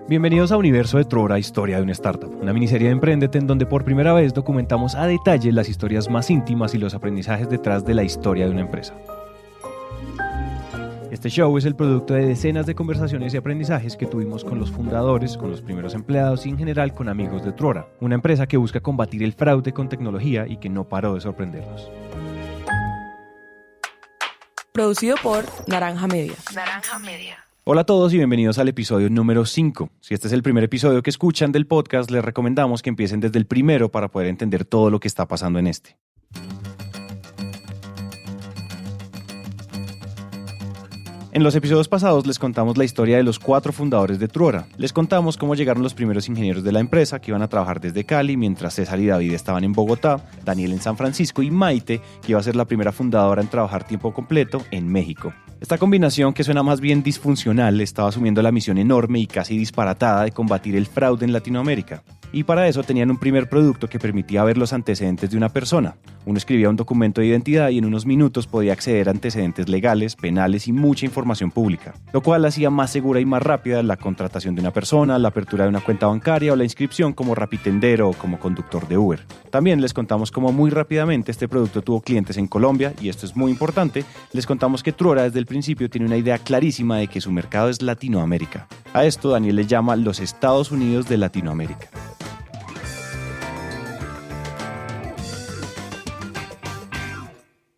Bienvenidos a Universo de Trora, Historia de una Startup, una miniserie de Emprendete en donde por primera vez documentamos a detalle las historias más íntimas y los aprendizajes detrás de la historia de una empresa. Este show es el producto de decenas de conversaciones y aprendizajes que tuvimos con los fundadores, con los primeros empleados y en general con amigos de Trora, una empresa que busca combatir el fraude con tecnología y que no paró de sorprendernos. Producido por Naranja Media. Hola a todos y bienvenidos al episodio número 5. Si este es el primer episodio que escuchan del podcast, les recomendamos que empiecen desde el primero para poder entender todo lo que está pasando en este. En los episodios pasados les contamos la historia de los 4 fundadores de Trora. Les contamos cómo llegaron los primeros ingenieros de la empresa que iban a trabajar desde Cali, mientras César y David estaban en Bogotá, Daniel en San Francisco y Maite, que iba a ser la primera fundadora en trabajar tiempo completo en México. Esta combinación, que suena más bien disfuncional, estaba asumiendo la misión enorme y casi disparatada de combatir el fraude en Latinoamérica. Y para eso tenían un primer producto que permitía ver los antecedentes de una persona. Uno escribía un documento de identidad y en unos minutos podía acceder a antecedentes legales, penales y mucha información pública, lo cual hacía más segura y más rápida la contratación de una persona, la apertura de una cuenta bancaria o la inscripción como rapitendero o como conductor de Uber. También les contamos cómo muy rápidamente este producto tuvo clientes en Colombia, y esto es muy importante. Les contamos que Trora desde el principio tiene una idea clarísima de que su mercado es Latinoamérica. A esto Daniel le llama los Estados Unidos de Latinoamérica.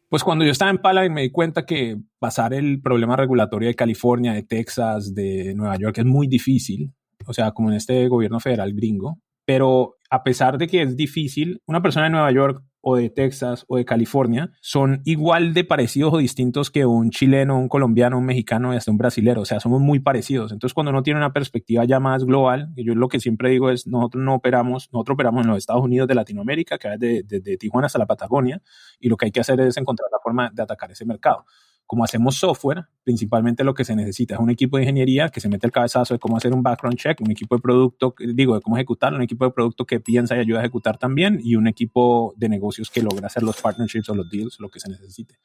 Pues cuando yo estaba en Paladin me di cuenta que pasar el problema regulatorio de California, de Texas, de Nueva York es muy difícil, o sea, como en este gobierno federal gringo. Pero a pesar de que es difícil, una persona de Nueva York o de Texas o de California son igual de parecidos o distintos que un chileno, un colombiano, un mexicano y hasta un brasilero. O sea, somos muy parecidos. Entonces, cuando uno tiene una perspectiva ya más global, yo lo que siempre digo es, nosotros operamos en los Estados Unidos de Latinoamérica, que va desde Tijuana hasta la Patagonia, y lo que hay que hacer es encontrar la forma de atacar ese mercado. Como hacemos software, principalmente lo que se necesita es un equipo de ingeniería que se mete el cabezazo de cómo hacer un background check, un equipo de producto, de cómo ejecutarlo, un equipo de producto que piensa y ayuda a ejecutar también, y un equipo de negocios que logra hacer los partnerships o los deals, lo que se necesite.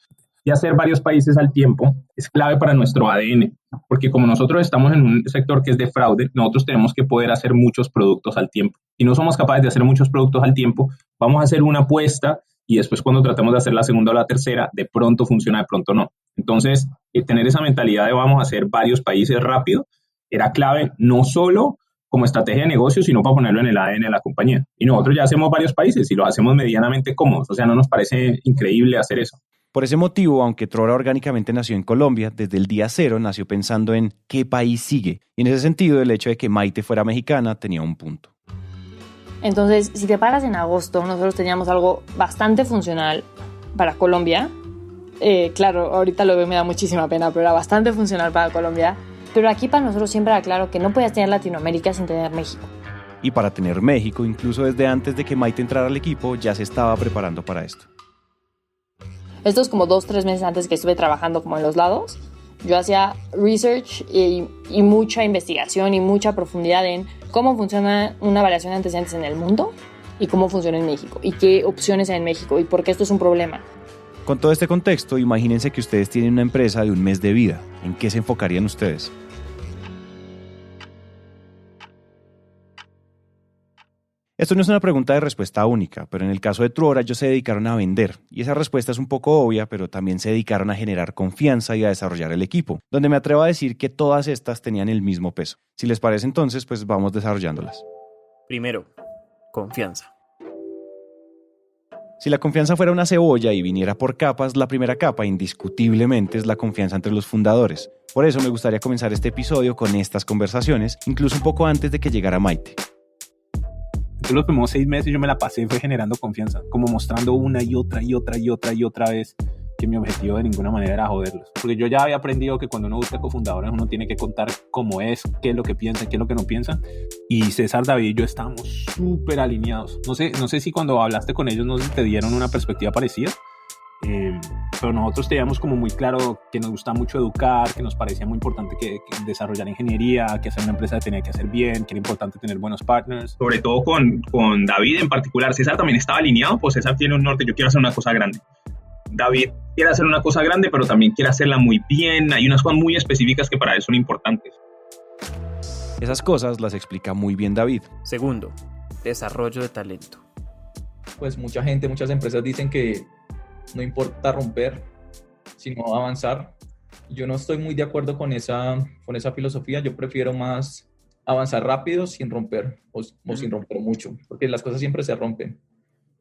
Y hacer varios países al tiempo es clave para nuestro ADN, porque como nosotros estamos en un sector que es de fraude, nosotros tenemos que poder hacer muchos productos al tiempo. Si no somos capaces de hacer muchos productos al tiempo, vamos a hacer una apuesta y después cuando tratemos de hacer la segunda o la tercera, de pronto funciona, de pronto no. Entonces, tener esa mentalidad de vamos a hacer varios países rápido era clave, no solo como estrategia de negocio, sino para ponerlo en el ADN de la compañía. Y nosotros ya hacemos varios países y lo hacemos medianamente cómodos, o sea, no nos parece increíble hacer eso. Por ese motivo, aunque Trora orgánicamente nació en Colombia, desde el día cero nació pensando en qué país sigue. Y en ese sentido, el hecho de que Maite fuera mexicana tenía un punto. Entonces, si te paras en agosto, nosotros teníamos algo bastante funcional para Colombia. Claro, ahorita lo veo, me da muchísima pena, pero era bastante funcional para Colombia. Pero aquí para nosotros siempre era claro que no podías tener Latinoamérica sin tener México. Y para tener México, incluso desde antes de que Maite entrara al equipo, ya se estaba preparando para esto. Esto es como 2-3 meses antes que estuve trabajando como en los lados. Yo hacía research y mucha investigación y mucha profundidad en cómo funciona una variación de antecedentes en el mundo y cómo funciona en México y qué opciones hay en México y por qué esto es un problema. Con todo este contexto, imagínense que ustedes tienen una empresa de un mes de vida. ¿En qué se enfocarían ustedes? Esto no es una pregunta de respuesta única, pero en el caso de Trora ellos se dedicaron a vender, y esa respuesta es un poco obvia, pero también se dedicaron a generar confianza y a desarrollar el equipo, donde me atrevo a decir que todas estas tenían el mismo peso. Si les parece entonces, pues vamos desarrollándolas. Primero, confianza. Si la confianza fuera una cebolla y viniera por capas, la primera capa indiscutiblemente es la confianza entre los fundadores. Por eso me gustaría comenzar este episodio con estas conversaciones, incluso un poco antes de que llegara Maite. Entonces los primeros 6 meses yo me la pasé fue generando confianza, como mostrando una y otra vez que mi objetivo de ninguna manera era joderlos. Porque yo ya había aprendido que cuando uno busca cofundadores uno tiene que contar cómo es, qué es lo que piensa, qué es lo que no piensa. Y César, David y yo estábamos súper alineados. No sé si cuando hablaste con ellos no te dieron una perspectiva parecida. Pero nosotros teníamos como muy claro que nos gustaba mucho educar, que nos parecía muy importante que desarrollar ingeniería, que hacer una empresa tenía que hacer bien, que era importante tener buenos partners. Sobre todo con David en particular. César también estaba alineado, pues César tiene un norte, yo quiero hacer una cosa grande. David quiere hacer una cosa grande, pero también quiere hacerla muy bien. Hay unas cosas muy específicas que para él son importantes. Esas cosas las explica muy bien David. Segundo, desarrollo de talento. Pues muchas empresas dicen que no importa romper, sino avanzar. Yo no estoy muy de acuerdo con esa filosofía. Yo prefiero más avanzar rápido sin romper o sin romper mucho, porque las cosas siempre se rompen,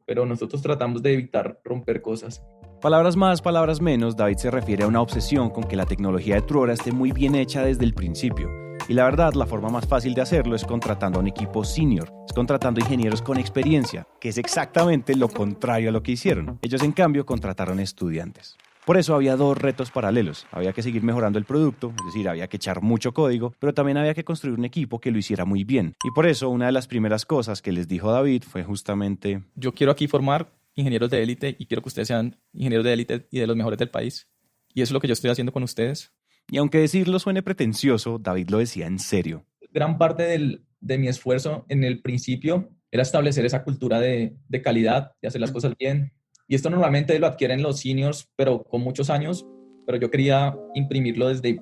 pero nosotros tratamos de evitar romper cosas. Palabras más, palabras menos, David se refiere a una obsesión con que la tecnología de Truora esté muy bien hecha desde el principio. Y la verdad, la forma más fácil de hacerlo es contratando a un equipo senior, es contratando ingenieros con experiencia, que es exactamente lo contrario a lo que hicieron. Ellos, en cambio, contrataron estudiantes. Por eso había dos retos paralelos. Había que seguir mejorando el producto, es decir, había que echar mucho código, pero también había que construir un equipo que lo hiciera muy bien. Y por eso, una de las primeras cosas que les dijo David fue justamente: yo quiero aquí formar ingenieros de élite y quiero que ustedes sean ingenieros de élite y de los mejores del país. Y eso es lo que yo estoy haciendo con ustedes. Y aunque decirlo suene pretencioso, David lo decía en serio. Gran parte de mi esfuerzo en el principio era establecer esa cultura de calidad, de hacer las cosas bien. Y esto normalmente lo adquieren los seniors, pero con muchos años. Pero yo quería imprimirlo desde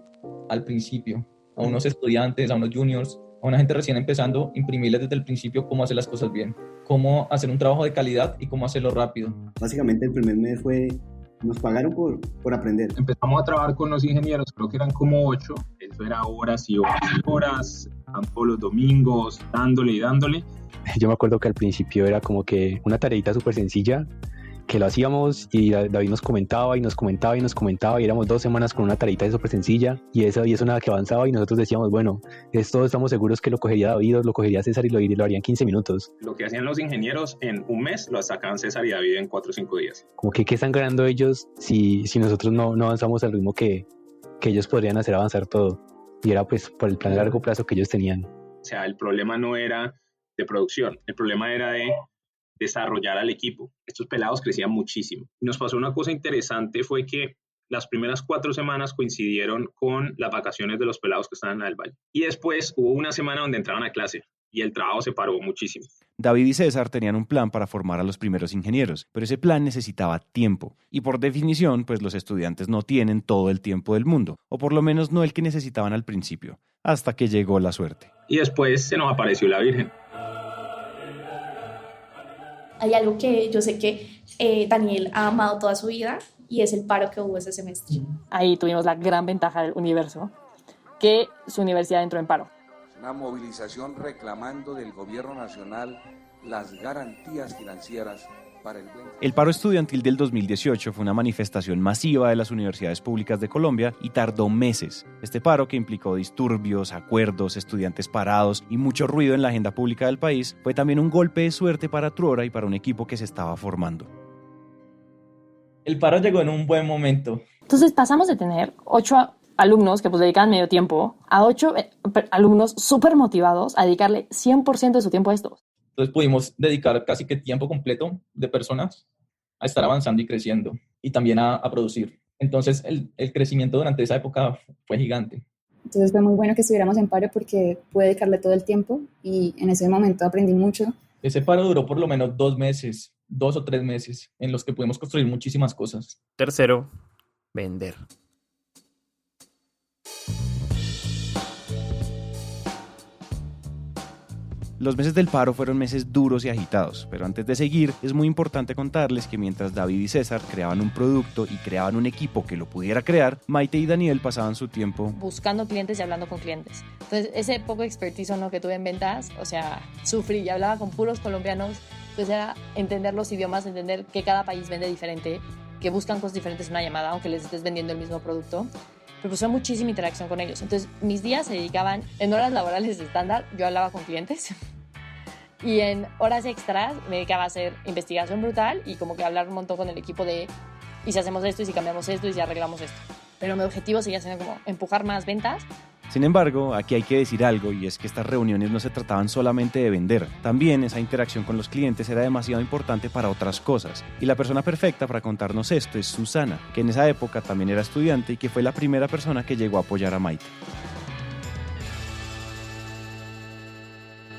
al principio. A unos estudiantes, a unos juniors, a una gente recién empezando, imprimirles desde el principio cómo hacer las cosas bien. Cómo hacer un trabajo de calidad y cómo hacerlo rápido. Básicamente el primer mes nos pagaron por aprender. Empezamos a trabajar con los ingenieros, creo que eran como 8. Eso era horas y horas y horas, todos los domingos, dándole. Yo me acuerdo que al principio era como que una tareita súper sencilla, que lo hacíamos y David nos comentaba y éramos 2 semanas con una tareita súper sencilla y eso nada que avanzaba y nosotros decíamos, bueno, esto estamos seguros que lo cogería David o lo cogería César y lo haría en 15 minutos. Lo que hacían los ingenieros en un mes lo sacaban César y David en 4 o 5 días. Como que ¿qué están ganando ellos si nosotros no avanzamos al ritmo que ellos podrían hacer avanzar todo? Y era pues por el plan a largo plazo que ellos tenían. O sea, el problema no era de producción, el problema era de desarrollar al equipo. Estos pelados crecían muchísimo. Y nos pasó una cosa interesante, fue que las primeras 4 semanas coincidieron con las vacaciones de los pelados que estaban en el valle. Y después hubo una semana donde entraban a clase y el trabajo se paró muchísimo. David y César tenían un plan para formar a los primeros ingenieros, pero ese plan necesitaba tiempo. Y por definición, pues los estudiantes no tienen todo el tiempo del mundo, o por lo menos no el que necesitaban al principio, hasta que llegó la suerte. Y después se nos apareció la Virgen. Hay algo que yo sé que Daniel ha amado toda su vida y es el paro que hubo ese semestre. Ahí tuvimos la gran ventaja del universo, que su universidad entró en paro. Una movilización reclamando del gobierno nacional las garantías financieras para el buen... El paro estudiantil del 2018 fue una manifestación masiva de las universidades públicas de Colombia y tardó meses. Este paro, que implicó disturbios, acuerdos, estudiantes parados y mucho ruido en la agenda pública del país, fue también un golpe de suerte para Truora y para un equipo que se estaba formando. El paro llegó en un buen momento. Entonces pasamos de tener 8 alumnos que pues dedicaban medio tiempo a 8 alumnos súper motivados a dedicarle 100% de su tiempo a esto. Entonces pudimos dedicar casi que tiempo completo de personas a estar avanzando y creciendo y también a producir. Entonces el crecimiento durante esa época fue gigante. Entonces fue muy bueno que estuviéramos en paro porque pude dedicarle todo el tiempo y en ese momento aprendí mucho. Ese paro duró por lo menos 2 meses, 2 o 3 meses, en los que pudimos construir muchísimas cosas. Tercero, vender. Los meses del paro fueron meses duros y agitados, pero antes de seguir, es muy importante contarles que mientras David y César creaban un producto y creaban un equipo que lo pudiera crear, Maite y Daniel pasaban su tiempo buscando clientes y hablando con clientes. Entonces, ese poco expertise o no que tuve en ventas, o sea, sufrí y hablaba con puros colombianos, entonces era entender los idiomas, entender que cada país vende diferente, que buscan cosas diferentes en una llamada, aunque les estés vendiendo el mismo producto. Pero pues fue muchísima interacción con ellos. Entonces, mis días se dedicaban, en horas laborales estándar, yo hablaba con clientes. Y en horas extras me dedicaba a hacer investigación brutal y como que hablar un montón con el equipo de y si hacemos esto, y si cambiamos esto, y si arreglamos esto. Pero mi objetivo seguía siendo como empujar más ventas. Sin embargo, aquí hay que decir algo, y es que estas reuniones no se trataban solamente de vender. También esa interacción con los clientes era demasiado importante para otras cosas. Y la persona perfecta para contarnos esto es Susana, que en esa época también era estudiante y que fue la primera persona que llegó a apoyar a Maite.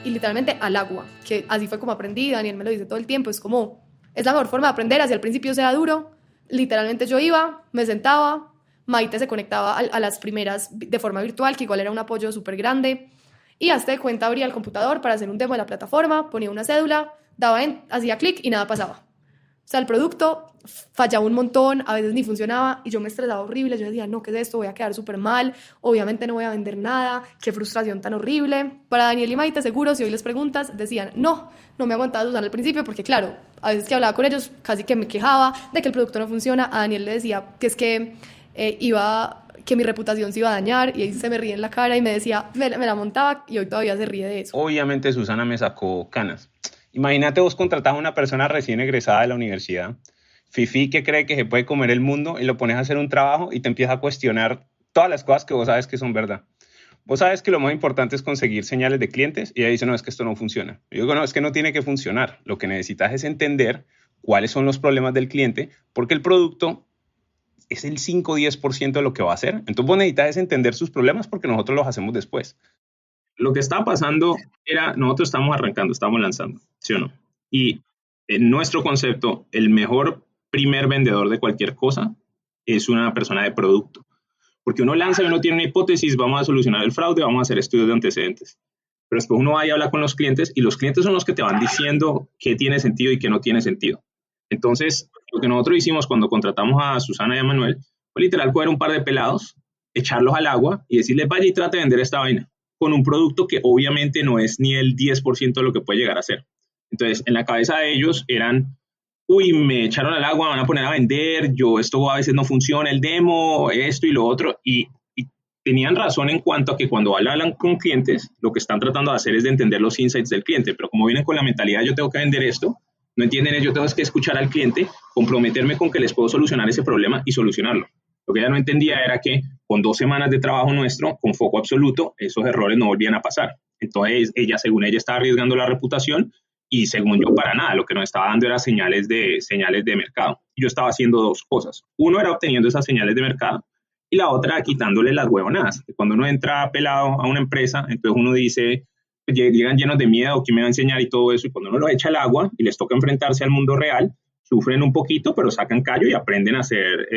Y literalmente al agua, que así fue como aprendí, Daniel me lo dice todo el tiempo, es la mejor forma de aprender, así al principio sea duro, literalmente yo iba, me sentaba, Maite se conectaba a las primeras de forma virtual, que igual era un apoyo súper grande, y hasta de cuenta abría el computador para hacer un demo de la plataforma, ponía una cédula, hacía clic y nada pasaba. O sea, el producto fallaba un montón, a veces ni funcionaba y yo me estresaba horrible. Yo decía, no, ¿qué es esto? Voy a quedar súper mal, obviamente no voy a vender nada, qué frustración tan horrible. Para Daniel y Maite, seguro, si hoy les preguntas, decían, no me aguantaba usar al principio porque, claro, a veces que hablaba con ellos casi que me quejaba de que el producto no funciona. A Daniel le decía que es que que mi reputación se iba a dañar y ahí se me ríe en la cara y me decía, me la montaba y hoy todavía se ríe de eso. Obviamente Susana me sacó canas. Imagínate vos contratás a una persona recién egresada de la universidad, fifí que cree que se puede comer el mundo y lo pones a hacer un trabajo y te empieza a cuestionar todas las cosas que vos sabes que son verdad. Vos sabes que lo más importante es conseguir señales de clientes y ella dice, no, es que esto no funciona. Yo digo, no, es que no tiene que funcionar. Lo que necesitas es entender cuáles son los problemas del cliente porque el producto es el 5 o 10% de lo que va a hacer. Entonces vos necesitas es entender sus problemas porque nosotros los hacemos después. Lo que estaba pasando era, nosotros estamos arrancando, estamos lanzando, ¿sí o no? Y en nuestro concepto, el mejor primer vendedor de cualquier cosa es una persona de producto. Porque uno lanza y uno tiene una hipótesis, vamos a solucionar el fraude, vamos a hacer estudios de antecedentes. Pero después uno va y habla con los clientes y los clientes son los que te van diciendo qué tiene sentido y qué no tiene sentido. Entonces, lo que nosotros hicimos cuando contratamos a Susana y a Manuel fue literal coger un par de pelados, echarlos al agua y decirles, vaya y trate de vender esta vaina con un producto que obviamente no es ni el 10% de lo que puede llegar a ser. Entonces, en la cabeza de ellos eran, me echaron al agua, van a poner a vender, esto a veces no funciona, el demo, esto y lo otro, y tenían razón en cuanto a que cuando hablan con clientes, lo que están tratando de hacer es de entender los insights del cliente, pero como vienen con la mentalidad, yo tengo que vender esto, no entienden ellos, tengo que escuchar al cliente, comprometerme con que les puedo solucionar ese problema y solucionarlo. Lo que ella no entendía era que con 2 semanas de trabajo nuestro, con foco absoluto, esos errores no volvían a pasar. Entonces, según ella, estaba arriesgando la reputación y según yo, para nada. Lo que nos estaba dando era señales de mercado. Yo estaba haciendo 2 cosas. Uno era obteniendo esas señales de mercado y la otra quitándole las huevonadas. Cuando uno entra pelado a una empresa, entonces uno dice, llegan llenos de miedo, ¿quién me va a enseñar? Y todo eso. Y cuando uno lo echa al agua y les toca enfrentarse al mundo real, sufren un poquito, pero sacan callo y aprenden a ser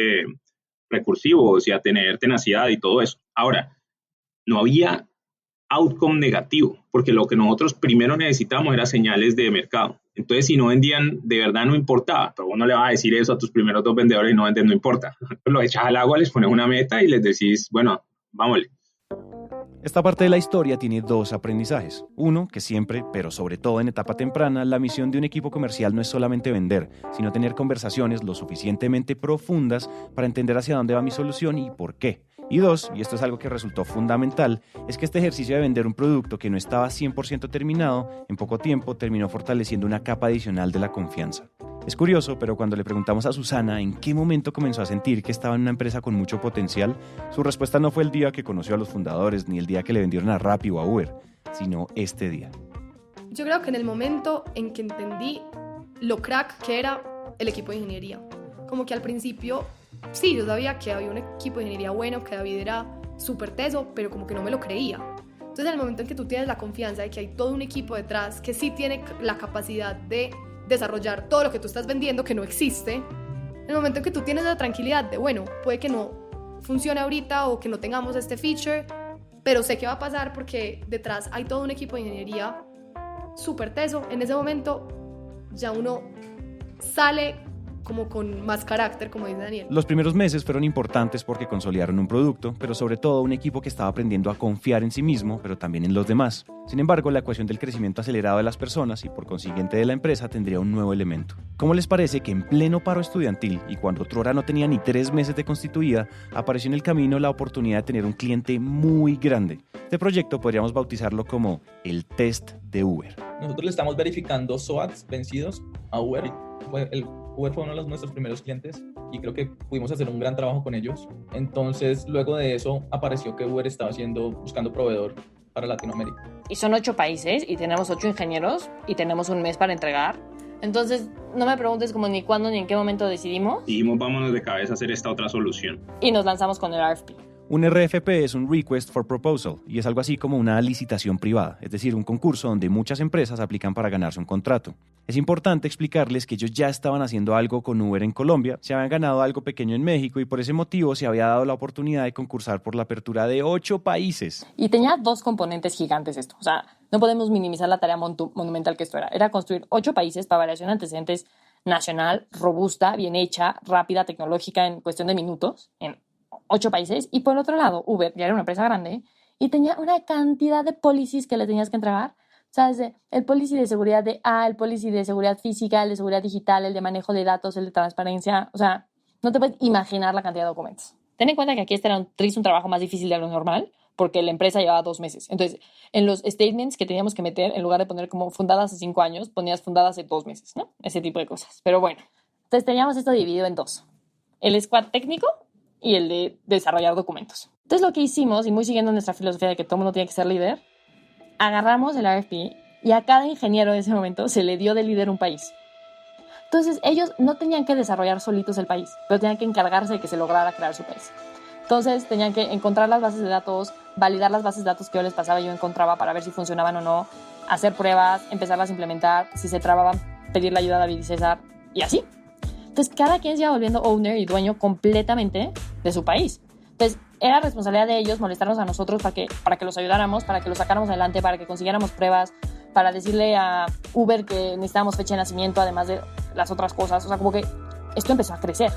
recursivos y a tener tenacidad y todo eso. Ahora, no había outcome negativo, porque lo que nosotros primero necesitamos era señales de mercado. Entonces, si no vendían, de verdad no importaba. Pero vos no le vas a decir eso a tus primeros 2 vendedores y no venden, no importa. Lo echas al agua, les pones una meta y les decís, bueno, vámonos. Esta parte de la historia tiene 2 aprendizajes. Uno, que siempre, pero sobre todo en etapa temprana, la misión de un equipo comercial no es solamente vender, sino tener conversaciones lo suficientemente profundas para entender hacia dónde va mi solución y por qué. Y 2, y esto es algo que resultó fundamental, es que este ejercicio de vender un producto que no estaba 100% terminado, en poco tiempo terminó fortaleciendo una capa adicional de la confianza. Es curioso, pero cuando le preguntamos a Susana en qué momento comenzó a sentir que estaba en una empresa con mucho potencial, su respuesta no fue el día que conoció a los fundadores ni el día que le vendieron a Rappi o a Uber, sino este día. Yo creo que en el momento en que entendí lo crack que era el equipo de ingeniería. Como que al principio, sí, yo sabía que había un equipo de ingeniería bueno, que David era súper teso, pero como que no me lo creía. Entonces, en el momento en que tú tienes la confianza de que hay todo un equipo detrás que sí tiene la capacidad de desarrollar todo lo que tú estás vendiendo, que no existe, en el momento en que tú tienes la tranquilidad de, bueno, puede que no funcione ahorita o que no tengamos este feature, pero sé que va a pasar porque detrás hay todo un equipo de ingeniería súper teso, en ese momento ya uno sale como con más carácter, como dice Daniel. Los primeros meses fueron importantes porque consolidaron un producto, pero sobre todo un equipo que estaba aprendiendo a confiar en sí mismo, pero también en los demás. Sin embargo, la ecuación del crecimiento acelerado de las personas y por consiguiente de la empresa tendría un nuevo elemento. ¿Cómo les parece que en pleno paro estudiantil y cuando Truora no tenía ni 3 meses de constituida, apareció en el camino la oportunidad de tener un cliente muy grande? Este proyecto podríamos bautizarlo como el test de Uber. Nosotros le estamos verificando SOATs vencidos a Uber. Uber fue uno de nuestros primeros clientes y creo que pudimos hacer un gran trabajo con ellos. Entonces, luego de eso, apareció que Uber estaba buscando proveedor para Latinoamérica. Y son 8 países y tenemos 8 ingenieros y tenemos un mes para entregar. Entonces, no me preguntes como ni cuándo ni en qué momento decidimos. Dijimos, vámonos de cabeza a hacer esta otra solución. Y nos lanzamos con el RFP. Un RFP es un Request for Proposal y es algo así como una licitación privada, es decir, un concurso donde muchas empresas aplican para ganarse un contrato. Es importante explicarles que ellos ya estaban haciendo algo con Uber en Colombia, se habían ganado algo pequeño en México y por ese motivo se había dado la oportunidad de concursar por la apertura de 8 países. Y tenía 2 componentes gigantes esto, o sea, no podemos minimizar la tarea monumental que esto era. Era construir 8 países para variación de antecedentes nacional, robusta, bien hecha, rápida, tecnológica en cuestión de minutos, en 8 países. Y por el otro lado, Uber ya era una empresa grande y tenía una cantidad de policies que le tenías que entregar. O sea, desde el policy de seguridad de el policy de seguridad física, el de seguridad digital, el de manejo de datos, el de transparencia. O sea, no te puedes imaginar la cantidad de documentos. Ten en cuenta que aquí este era un trabajo más difícil de lo normal porque la empresa llevaba 2 meses. Entonces, en los statements que teníamos que meter, en lugar de poner como fundadas hace 5 años, ponías fundadas hace 2 meses, ¿no? Ese tipo de cosas. Pero bueno, entonces teníamos esto dividido en 2. El squad técnico y el de desarrollar documentos. Entonces lo que hicimos, y muy siguiendo nuestra filosofía de que todo el mundo tiene que ser líder, agarramos el RFP y a cada ingeniero en ese momento se le dio de líder un país. Entonces ellos no tenían que desarrollar solitos el país, pero tenían que encargarse de que se lograra crear su país. Entonces tenían que encontrar las bases de datos, validar las bases de datos que yo les pasaba y yo encontraba para ver si funcionaban o no, hacer pruebas, empezarlas a implementar, si se trababan, pedirle ayuda a David y César y así. Entonces, cada quien se iba volviendo owner y dueño completamente de su país. Entonces, era responsabilidad de ellos molestarnos a nosotros para que los ayudáramos, para que los sacáramos adelante, para que consiguiéramos pruebas, para decirle a Uber que necesitábamos fecha de nacimiento, además de las otras cosas. O sea, como que esto empezó a crecer.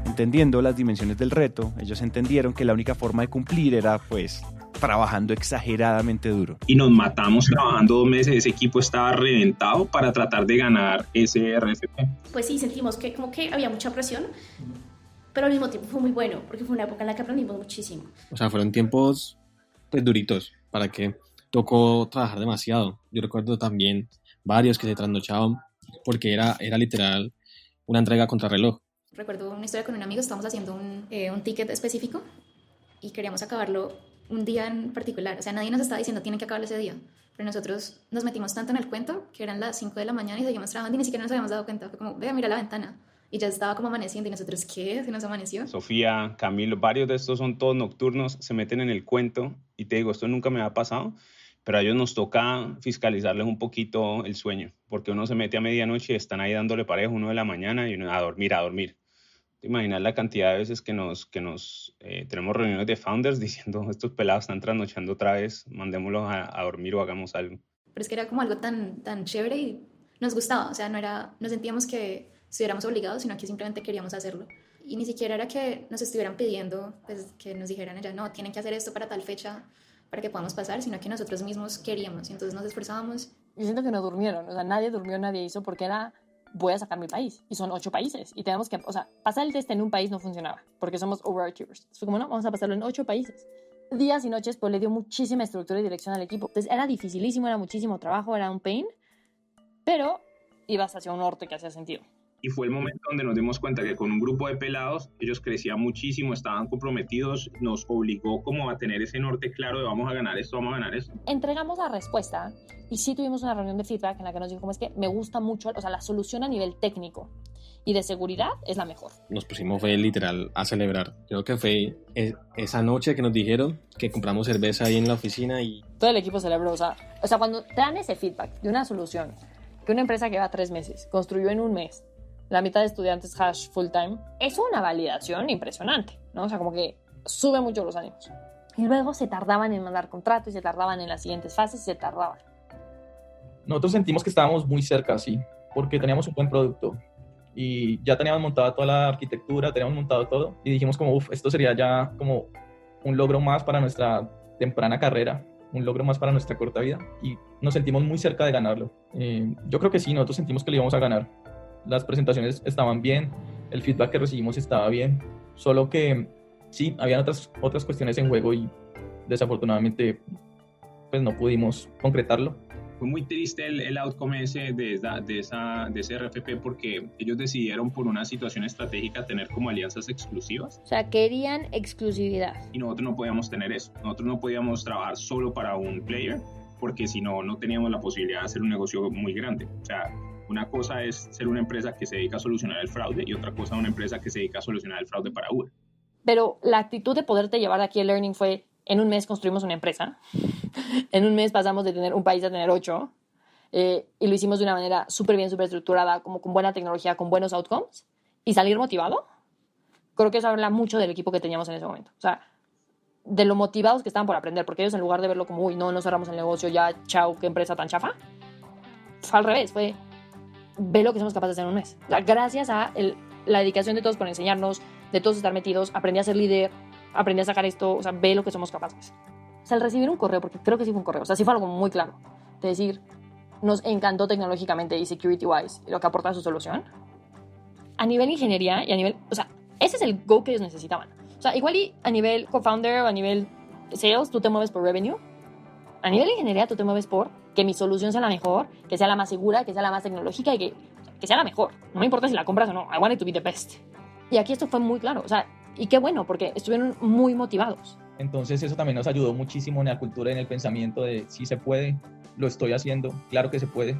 Entendiendo las dimensiones del reto, ellos entendieron que la única forma de cumplir era, pues, trabajando exageradamente duro. Y nos matamos trabajando 2 meses, ese equipo estaba reventado para tratar de ganar ese RFP. Pues sí, sentimos que como que había mucha presión, pero al mismo tiempo fue muy bueno, porque fue una época en la que aprendimos muchísimo. O sea, fueron tiempos pues duritos, para que tocó trabajar demasiado. Yo recuerdo también varios que se trasnochaban porque era literal una entrega contrarreloj. Recuerdo una historia con un amigo, estábamos haciendo un ticket específico y queríamos acabarlo un día en particular. O sea, nadie nos estaba diciendo tienen que acabarlo ese día, pero nosotros nos metimos tanto en el cuento que eran las 5 de la mañana y seguimos trabajando y ni siquiera nos habíamos dado cuenta. Fue como, vea, mira la ventana. Y ya estaba como amaneciendo y nosotros, ¿qué? ¿Se nos amaneció? Sofía, Camilo, varios de estos son todos nocturnos, se meten en el cuento y te digo, esto nunca me ha pasado, pero a ellos nos toca fiscalizarles un poquito el sueño, porque uno se mete a medianoche y están ahí dándole pareja 1 de la mañana y uno a dormir. ¿Te imaginas la cantidad de veces que tenemos reuniones de founders diciendo estos pelados están trasnochando otra vez, mandémoslos a dormir o hagamos algo? Pero es que era como algo tan chévere y nos gustaba, o sea, no sentíamos que estuviéramos obligados, sino que simplemente queríamos hacerlo. Y ni siquiera era que nos estuvieran pidiendo, pues que nos dijeran ya, no, tienen que hacer esto para tal fecha para que podamos pasar, sino que nosotros mismos queríamos y entonces nos esforzábamos. Yo siento que no durmieron, o sea, nadie durmió, nadie hizo, porque era, voy a sacar mi país, y son 8 países, y tenemos que, o sea, pasar el test en un país no funcionaba, porque somos overachievers. Fue como, no, vamos a pasarlo en 8 países. Días y noches, pues le dio muchísima estructura y dirección al equipo. Entonces era dificilísimo, era muchísimo trabajo, era un pain, pero ibas hacia un norte que hacía sentido. Y fue el momento donde nos dimos cuenta que con un grupo de pelados, ellos crecían muchísimo, estaban comprometidos, nos obligó como a tener ese norte claro de vamos a ganar esto, vamos a ganar esto. Entregamos la respuesta y sí tuvimos una reunión de feedback en la que nos dijo como es que me gusta mucho, o sea, la solución a nivel técnico y de seguridad es la mejor. Nos pusimos fue literal a celebrar. Creo que fue esa noche que nos dijeron que compramos cerveza ahí en la oficina y... Todo el equipo celebró, o sea, cuando te dan ese feedback de una solución que una empresa que lleva 3 meses construyó en un mes, la mitad de estudiantes hash full time, es una validación impresionante, ¿no? O sea, como que sube mucho los ánimos. Y luego se tardaban en mandar contratos y se tardaban en las siguientes fases y se tardaban. Nosotros sentimos que estábamos muy cerca, sí, porque teníamos un buen producto y ya teníamos montada toda la arquitectura, teníamos montado todo y dijimos como, esto sería ya como un logro más para nuestra temprana carrera, un logro más para nuestra corta vida y nos sentimos muy cerca de ganarlo. Yo creo que sí, nosotros sentimos que lo íbamos a ganar. Las presentaciones estaban bien, el feedback que recibimos estaba bien, solo que sí, habían otras cuestiones en juego y desafortunadamente pues no pudimos concretarlo. Fue muy triste el outcome ese de ese RFP porque ellos decidieron por una situación estratégica tener como alianzas exclusivas. O sea, querían exclusividad. Y nosotros no podíamos tener eso, nosotros no podíamos trabajar solo para un player porque si no, no teníamos la posibilidad de hacer un negocio muy grande. O sea, una cosa es ser una empresa que se dedica a solucionar el fraude y otra cosa una empresa que se dedica a solucionar el fraude para Uber. Pero la actitud de poderte llevar de aquí el learning fue, en un mes construimos una empresa, en un mes pasamos de tener un país a tener 8, y lo hicimos de una manera súper bien, súper estructurada, como con buena tecnología, con buenos outcomes, y salir motivado. Creo que eso habla mucho del equipo que teníamos en ese momento. O sea, de lo motivados que estaban por aprender, porque ellos en lugar de verlo como, uy, no cerramos el negocio, ya, chao, qué empresa tan chafa, fue al revés, fue, ve lo que somos capaces de hacer en un mes. O sea, gracias a la dedicación de todos por enseñarnos, de todos estar metidos, aprendí a ser líder, aprendí a sacar esto, o sea, ve lo que somos capaces. O sea, al recibir un correo, porque creo que sí fue un correo, o sea, sí fue algo muy claro, de decir, nos encantó tecnológicamente y security-wise lo que aporta su solución. A nivel ingeniería y a nivel, o sea, ese es el go que ellos necesitaban. O sea, igual y a nivel co-founder o a nivel sales, tú te mueves por revenue. A nivel ingeniería, tú te mueves por que mi solución sea la mejor, que sea la más segura, que sea la más tecnológica y que sea la mejor. No me importa si la compras o no. I want it to be the best. Y aquí esto fue muy claro. O sea, y qué bueno, porque estuvieron muy motivados. Entonces eso también nos ayudó muchísimo en la cultura y en el pensamiento de si se puede, lo estoy haciendo, claro que se puede.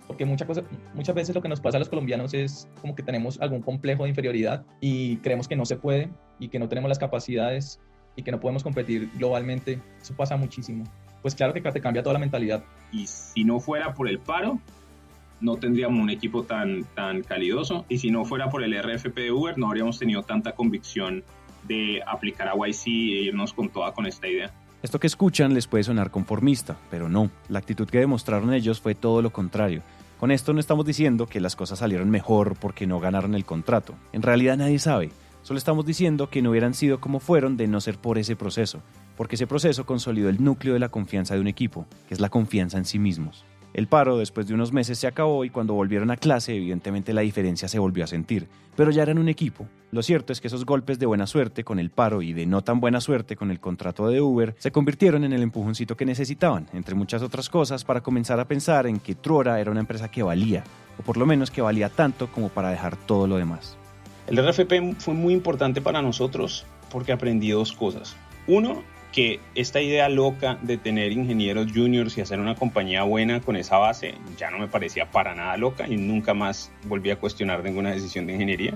Porque muchas veces lo que nos pasa a los colombianos es como que tenemos algún complejo de inferioridad y creemos que no se puede y que no tenemos las capacidades y que no podemos competir globalmente. Eso pasa muchísimo. Pues claro que te cambia toda la mentalidad. Y si no fuera por el paro, no tendríamos un equipo tan calidoso. Y si no fuera por el RFP de Uber, no habríamos tenido tanta convicción de aplicar a YC e irnos con esta idea. Esto que escuchan les puede sonar conformista, pero no. La actitud que demostraron ellos fue todo lo contrario. Con esto no estamos diciendo que las cosas salieron mejor porque no ganaron el contrato. En realidad nadie sabe. Solo estamos diciendo que no hubieran sido como fueron de no ser por ese proceso, porque ese proceso consolidó el núcleo de la confianza de un equipo, que es la confianza en sí mismos. El paro después de unos meses se acabó y cuando volvieron a clase evidentemente la diferencia se volvió a sentir, pero ya eran un equipo. Lo cierto es que esos golpes de buena suerte con el paro y de no tan buena suerte con el contrato de Uber se convirtieron en el empujoncito que necesitaban, entre muchas otras cosas, para comenzar a pensar en que Truora era una empresa que valía, o por lo menos que valía tanto como para dejar todo lo demás. El RFP fue muy importante para nosotros porque aprendí dos cosas. Uno, que esta idea loca de tener ingenieros juniors y hacer una compañía buena con esa base ya no me parecía para nada loca y nunca más volví a cuestionar ninguna decisión de ingeniería.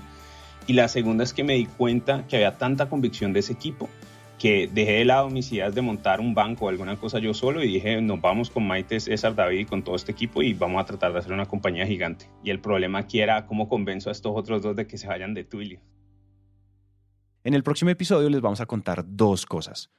Y la segunda es que me di cuenta que había tanta convicción de ese equipo que dejé de lado mis ideas de montar un banco o alguna cosa yo solo y dije, nos vamos con Maite, César, David y con todo este equipo y vamos a tratar de hacer una compañía gigante. Y el problema aquí era cómo convenzo a estos otros dos de que se vayan de Twilio. En el próximo episodio les vamos a contar dos cosas.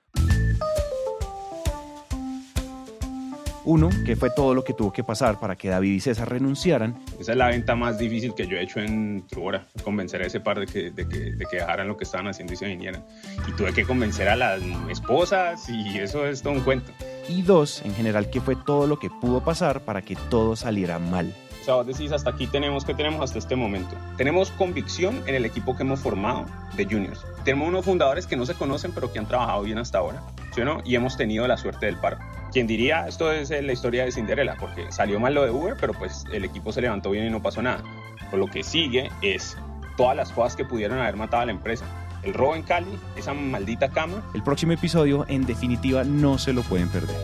Uno, que fue todo lo que tuvo que pasar para que David y César renunciaran. Esa es la venta más difícil que yo he hecho en Truora, convencer a ese par de que dejaran lo que estaban haciendo y se vinieran. Y tuve que convencer a las esposas y eso es todo un cuento. Y dos, en general, que fue todo lo que pudo pasar para que todo saliera mal. O sea, vos decís, hasta aquí tenemos hasta este momento. Tenemos convicción en el equipo que hemos formado de juniors. Tenemos unos fundadores que no se conocen, pero que han trabajado bien hasta ahora, ¿sí o no? Y hemos tenido la suerte del paro. Quien diría, esto es la historia de Cinderella, porque salió mal lo de Uber, pero pues el equipo se levantó bien y no pasó nada. Pero lo que sigue es todas las cosas que pudieron haber matado a la empresa. El robo en Cali, esa maldita cama. El próximo episodio, en definitiva, no se lo pueden perder.